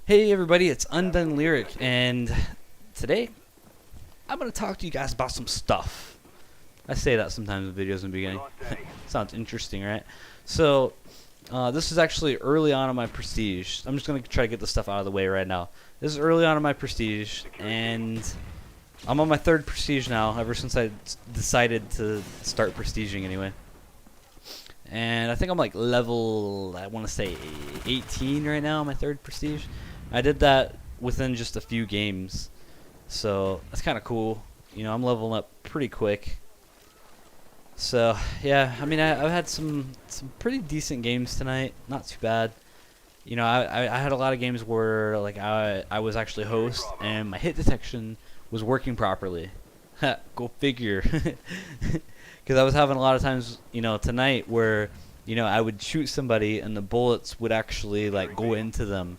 Hey everybody, it's UndoneLyric, and today I'm going to talk to you guys about some stuff. I say that sometimes in videos in the beginning. Sounds interesting, right? So, this is actually early on in my prestige. I'm just going to try to get this stuff out of the way right now. This is early on in my prestige, and I'm on my third prestige now, ever since I decided to start prestiging anyway. And I think I'm like level, I want to say 18 right now on my third prestige. I did that within just a few games, so that's kind of cool. You know, I'm leveling up pretty quick. So yeah, I mean, I've had some pretty decent games tonight. Not too bad. You know, I had a lot of games where like I was actually host and my hit detection was working properly. Go figure. Because I was having a lot of times, you know, tonight where, you know, I would shoot somebody and the bullets would actually like go into them,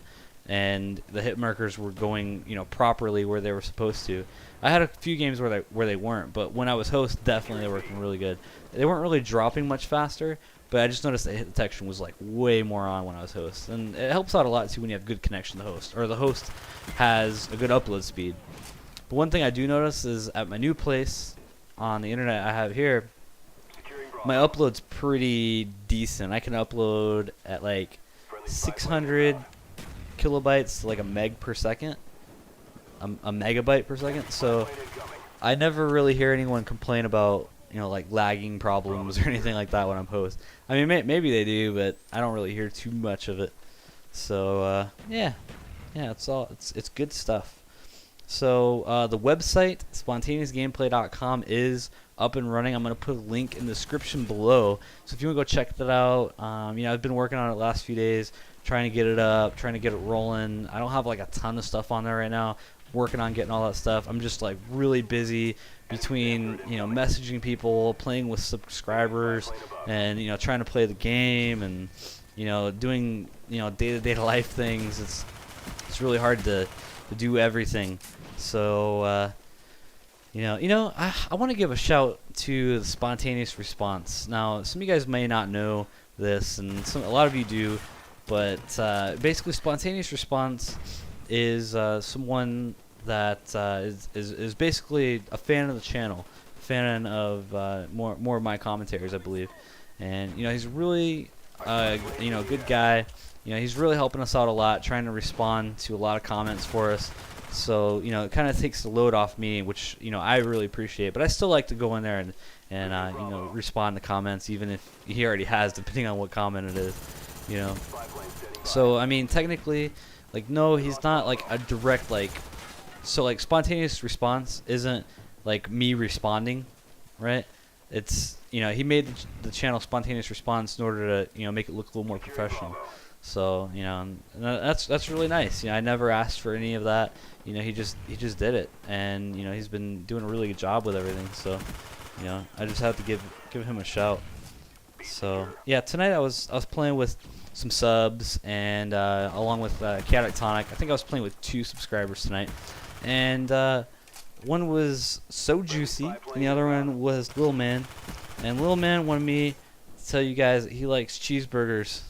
and the hit markers were going, you know, properly where they were supposed to. I had a few games where they weren't, but when I was host, definitely they were working really good. They weren't really dropping much faster, but I just noticed that hit detection was like way more on when I was host, and it helps out a lot too when you have good connection to the host, or the host has a good upload speed. But one thing I do notice is at my new place on the internet I have here, my upload's pretty decent. I can upload at like 600 kilobytes to like a meg per second, a megabyte per second. So I never really hear anyone complain about, you know, like lagging problems or anything like that when I'm host. I mean, maybe they do, but I don't really hear too much of it. So yeah, it's good stuff. So the website spontaneousgameplay.com is up and running. I'm going to put a link in the description below, so if you want to go check that out. You know, I've been working on it the last few days, trying to get it up, trying to get it rolling. I don't have like a ton of stuff on there right now, working on getting all that stuff. I'm just like really busy between, you know, messaging people, playing with subscribers, and, you know, trying to play the game, and, you know, doing, you know, day-to-day life things. It's really hard to do everything. So you know, I want to give a shout to the spontaneous response. Now, some of you guys may not know this, and a lot of you do, but basically, spontaneous response is someone that is basically a fan of the channel, a fan of more of my commentaries, I believe. And you know, he's really you know, good guy. You know, he's really helping us out a lot, trying to respond to a lot of comments for us. So, you know, it kind of takes the load off me, which, you know, I really appreciate. But I still like to go in there and you know, respond to comments, even if he already has, depending on what comment it is, you know. So, I mean, technically, like, no, he's not, like, a direct, like, so, like, spontaneous response isn't, like, me responding, right? It's, you know, he made the channel Spontaneous Response in order to, you know, make it look a little more professional. So, you know, and that's really nice. You know, I never asked for any of that. You know, he just did it, and you know, he's been doing a really good job with everything. So, you know, I just have to give him a shout. So, yeah, tonight I was playing with some subs, and along with Tonic. I think I was playing with 2 subscribers tonight, and one was So Juicy, and the other one was Lil Man. And Lil Man wanted me to tell you guys that he likes cheeseburgers.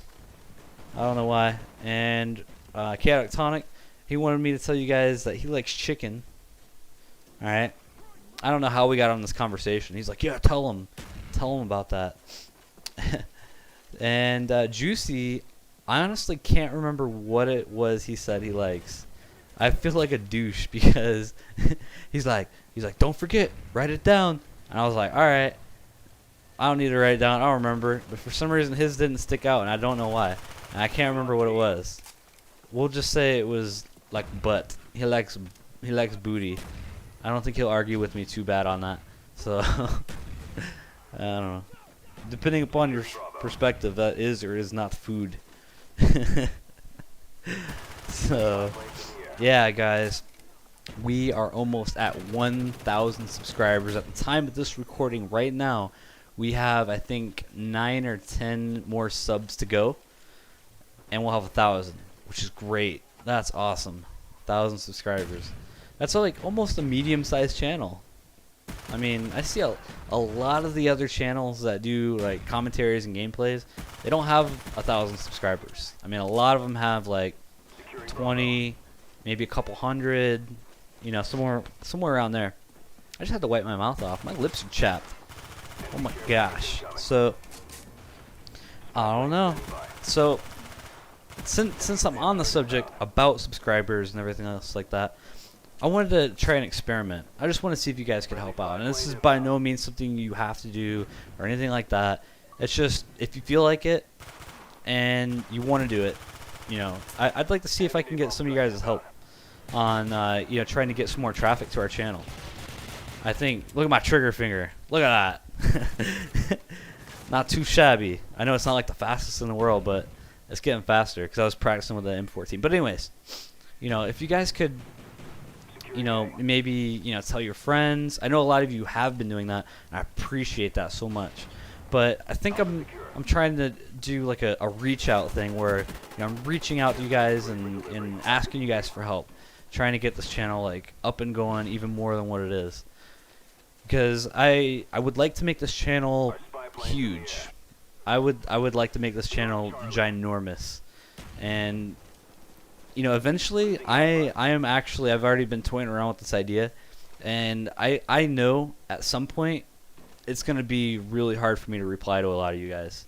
I don't know why. And Tonic, he wanted me to tell you guys that he likes chicken. Alright? I don't know how we got on this conversation. He's like, yeah, tell him about that. And Juicy, I honestly can't remember what it was he said he likes. I feel like a douche because he's like, don't forget, write it down. And I was like, alright. I don't need to write it down. I don't remember. But for some reason, his didn't stick out, and I don't know why. And I can't remember what it was. We'll just say it was like butt. He likes booty. I don't think he'll argue with me too bad on that. So I don't know. Depending upon your perspective, that is or is not food. So yeah, guys, we are almost at 1,000 subscribers at the time of this recording. Right now, we have, I think, 9 or 10 more subs to go, and we'll have 1,000, which is great. That's awesome. 1,000 subscribers. That's like almost a medium-sized channel. I mean, I see a lot of the other channels that do like commentaries and gameplays. They don't have 1,000 subscribers. I mean, a lot of them have like 20, maybe a couple hundred, you know, somewhere around there. I just had to wipe my mouth off. My lips are chapped. Oh my gosh. So I don't know. So since I'm on the subject about subscribers and everything else like that, I wanted to try an experiment. I just want to see if you guys could help out. And this is by no means something you have to do or anything like that. It's just if you feel like it and you want to do it, you know, I'd like to see if I can get some of you guys' help on, you know, trying to get some more traffic to our channel. I think, look at my trigger finger. Look at that. Not too shabby. I know it's not like the fastest in the world, but it's getting faster because I was practicing with the M14. But anyways, you know, if you guys could, you know, maybe, you know, tell your friends. I know a lot of you have been doing that, and I appreciate that so much. But I think I'm trying to do like a reach out thing where, you know, I'm reaching out to you guys and asking you guys for help, trying to get this channel like up and going even more than what it is. Because I would like to make this channel huge. I would like to make this channel ginormous, and you know, eventually I've already been toying around with this idea, and I know at some point it's gonna be really hard for me to reply to a lot of you guys.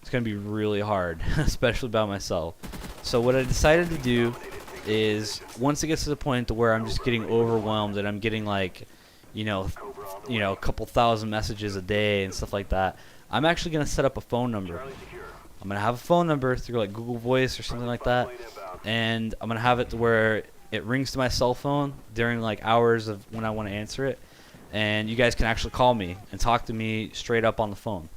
It's gonna be really hard, especially by myself. So what I decided to do is, once it gets to the point to where I'm just getting overwhelmed and I'm getting like, you know, a couple thousand messages a day and stuff like that, I'm actually gonna set up a phone number. I'm gonna have a phone number through like Google Voice or something like that, and I'm gonna have it to where it rings to my cell phone during like hours of when I want to answer it, and you guys can actually call me and talk to me straight up on the phone.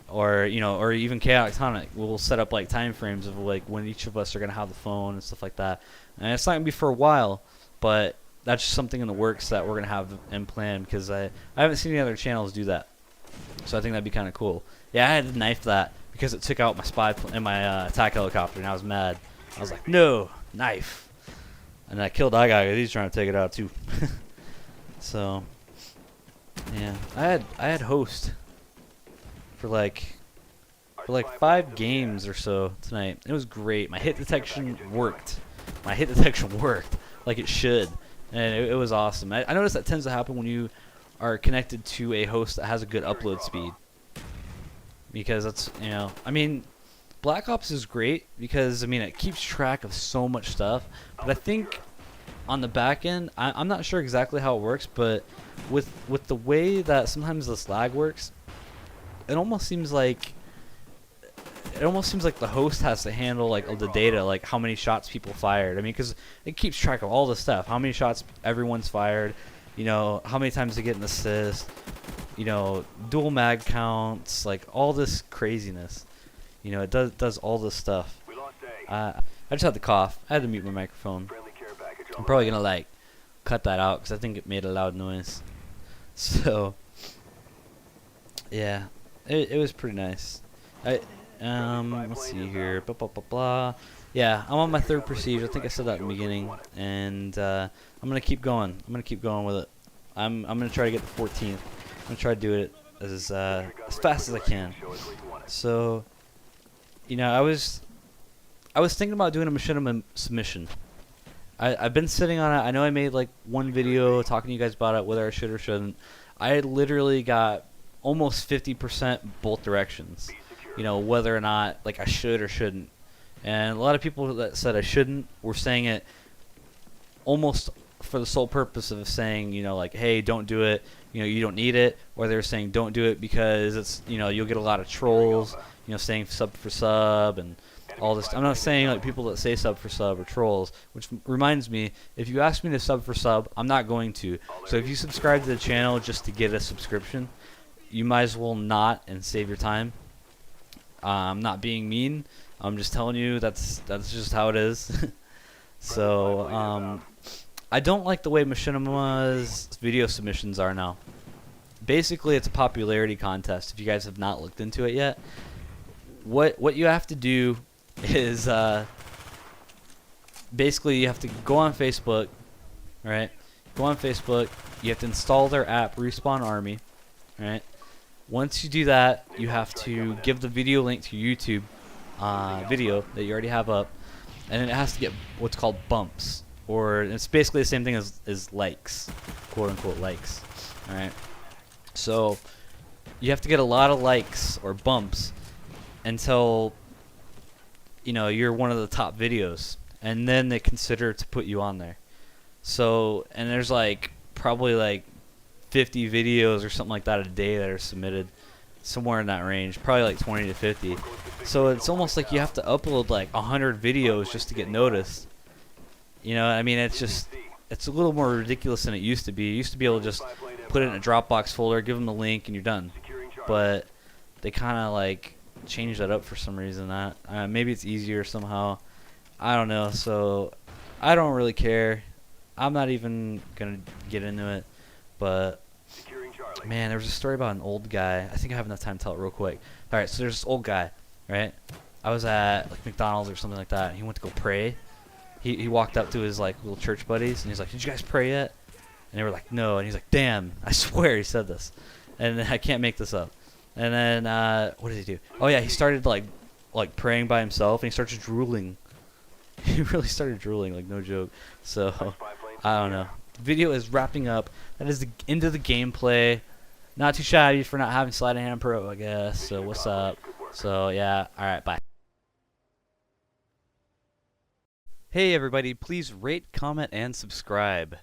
Or, you know, or even Chaotic Tonic, we'll set up like time frames of like when each of us are gonna have the phone and stuff like that. And it's not gonna be for a while, but that's just something in the works that we're gonna have in plan, because I haven't seen any other channels do that. So I think that'd be kind of cool. Yeah, I had to knife that because it took out my spy and my attack helicopter, and I was mad. I was like, no, knife. And I killed that guy because he's trying to take it out too. So yeah, I had host for like 5 games or so tonight. It was great. My hit detection worked. My hit detection worked like it should, and it was awesome. I noticed that tends to happen when you are connected to a host that has a good upload speed, because that's, you know, I mean, Black Ops is great because, I mean, it keeps track of so much stuff, but I think on the back end, I'm not sure exactly how it works, but with the way that sometimes this lag works, it almost seems like the host has to handle like all the data, like how many shots people fired. I mean, because it keeps track of all the stuff, how many shots everyone's fired, you know, how many times they get an assist, you know, dual mag counts, like all this craziness. You know, it does all this stuff. I just had to cough. I had to mute my microphone. I'm probably gonna like cut that out because I think it made a loud noise. So yeah, it was pretty nice. Let's see here. Blah, blah, blah, blah. Yeah, I'm on my 3rd Prestige. I think I said that in the beginning, and I'm gonna keep going. I'm gonna keep going with it. I'm gonna try to get the 14th. I'm gonna try to do it as fast as I can. So, you know, I was thinking about doing a machinima submission. I've been sitting on it. I know I made like one video talking to you guys about it, whether I should or shouldn't. I literally got almost 50% both directions. You know, whether or not like I should or shouldn't. And a lot of people that said I shouldn't were saying it almost for the sole purpose of saying, you know, like, hey, don't do it, you know, you don't need it. Or they're saying don't do it because it's, you know, you'll get a lot of trolls, you know, saying sub for sub and all this. I'm not saying like people that say sub for sub are trolls, which reminds me, if you ask me to sub for sub, I'm not going to. So if you subscribe to the channel just to get a subscription, you might as well not and save your time. I'm not being mean. I'm just telling you that's just how it is. So I don't like the way Machinima's video submissions are now. Basically, it's a popularity contest. If you guys have not looked into it yet, what you have to do is basically you have to go on Facebook, right? Go on Facebook. You have to install their app, Respawn Army, right? Once you do that, you have to give the video link to YouTube video that you already have up, and then it has to get what's called bumps, or it's basically the same thing as likes, quote unquote likes. All right, so you have to get a lot of likes or bumps until you're one of the top videos, and then they consider to put you on there. So, and there's like probably like 50 videos or something like that a day that are submitted, somewhere in that range, probably like 20 to 50. So it's almost like you have to upload like 100 videos just to get noticed. I mean, it's a little more ridiculous than it used to be. You used to be able to just put it in a Dropbox folder, give them the link, and you're done. But they kind of like changed that up for some reason. Maybe it's easier somehow. I don't know. So I don't really care. I'm not even gonna get into it. But man, there was a story about an old guy. I think I have enough time to tell it real quick. All right, so there's this old guy, right? I was at like McDonald's or something like that, and he went to go pray. He walked up to his like little church buddies, and he's like, "Did you guys pray yet?" And they were like, "No." And he's like, "Damn, I swear he said this," and I can't make this up. And then what did he do? Oh yeah, he started like praying by himself, and he started drooling. He really started drooling, like no joke. So I don't know. The video is wrapping up. That is the end of the gameplay. Not too shabby for not having Sleight of Hand Pro, I guess. So what's up? So yeah, all right, bye. Hey everybody, please rate, comment, and subscribe.